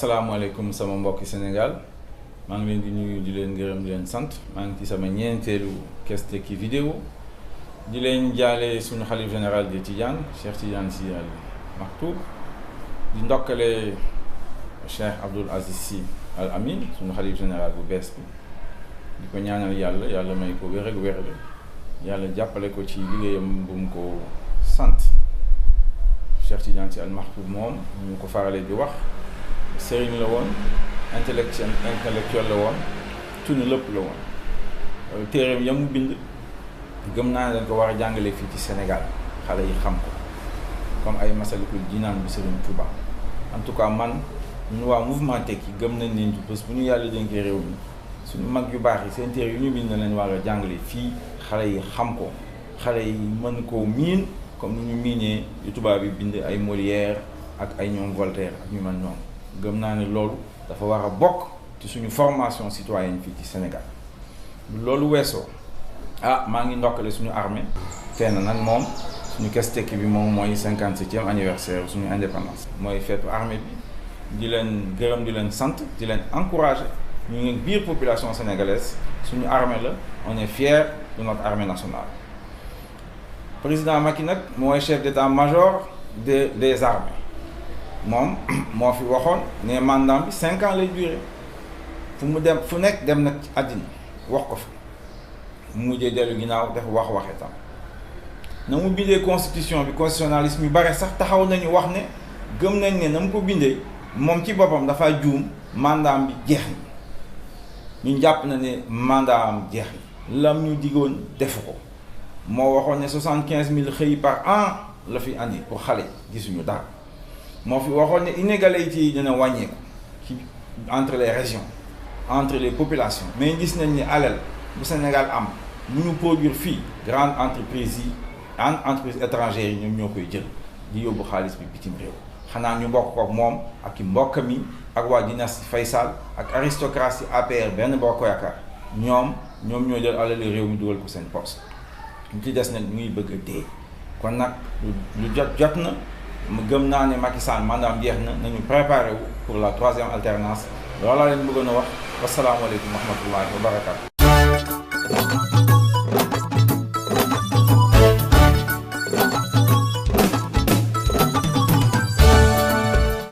asalaamaaleykum sama mbokki Sénégal maa ngi leen di nuyu di leen gërëm di leen sant maa ngi ci sama ñeenteelu Questekki vidéo di leen jaale suñu xalif général de Tidiane Cheikh Tidiane Sy Al Maktoum di ndokkale Cheikh Abdoul Aziz Sy Al Amin suñu xalif général bu bees bi di ko ñaanal yàlla may ko wér ak wér yàlla jàppale ko ci liggéeyam bu mu ko sant Cheikh Tidiane Sy Al Maktoum moom ñu ko faralee di wax sëriñ la woon intellectuel la woon tunu lépp la woon téereem yamu bind gëm naa ne dañ ko war a jàngale fii ci Sénégal xale yi xam ko comme ay Masalikul Jinaan bi Sëriñ Tuuba en tout cas man ñu waa mouvement Tekki gëm nañ ne bés bu ñu yàlla dénkee réew mi suñu mag yu baax yi seen téere yu ñu bind na leen war a jàngale fii xale yi xam ko xale yi mën koo miin comme ni ñu miinee yu tubaab yi bind ay Molière ak ay ñoom Voltaire ak ñu mel noonu gëm naa ne loolu dafa war a bokk ci suñu formation citoyenne fii ci Sénégal loolu weesoo maa ngi ndokkale suñu armée fenn nag moom suñu Questekki bi moom mooy 57e anniversaire suñu indépendance mooy feetu armée bi di leen gërëm di leen sant di leen encourager ñu ngi biir population sénégalaise suñu armée la on est fier de notre armée nationale. Président Macky nag mooy chef d'état-major des armées moom moo fi waxoon ne mandat bi 5 ans lay durer fu nekk dem nag ci àddina wax ko fi mu mujjee dellu ginnaaw def waxee tam na mu bindee constitution bi constitutionnalisme yu bare sax taxaw nañu wax ne gëm nañ ne na mu ko bindee moom ci boppam dafa juum mandat bi jeex na ñu jàpp na ne mandat am jeex na lam ñu digoon defu ko moo waxoon ne 75 000 xëy par an la fi andi pour xale gisuñu dara moo fi waxoon ne inégalité yi dina wàññeeku ci entre les régions entre les populations mais gis nañ ni alal bu Sénégal am mënu produire fii grande entreprise yi entreprise étrangères yi ñoom ñoo koy jël di yóbbu xaalis bi bitim réew xanaa ñu mbokk ko moom ak i mbokkam yi ak waa dynastie Faysal ak aristocratie APR benn bokk yaakaar ñoom ñoo jël alali réew mi dugal ko seen poste ñu ci des nag ñu ngi bëgg a dee kon nag lu jot na mu gëm naa ne Macky Sall mandaam jeex na nañu préparé wu pour la 3e alternance loolaa leen bëggoon a wax wasalaamaaleykum wa rahmatullahi wa barakatu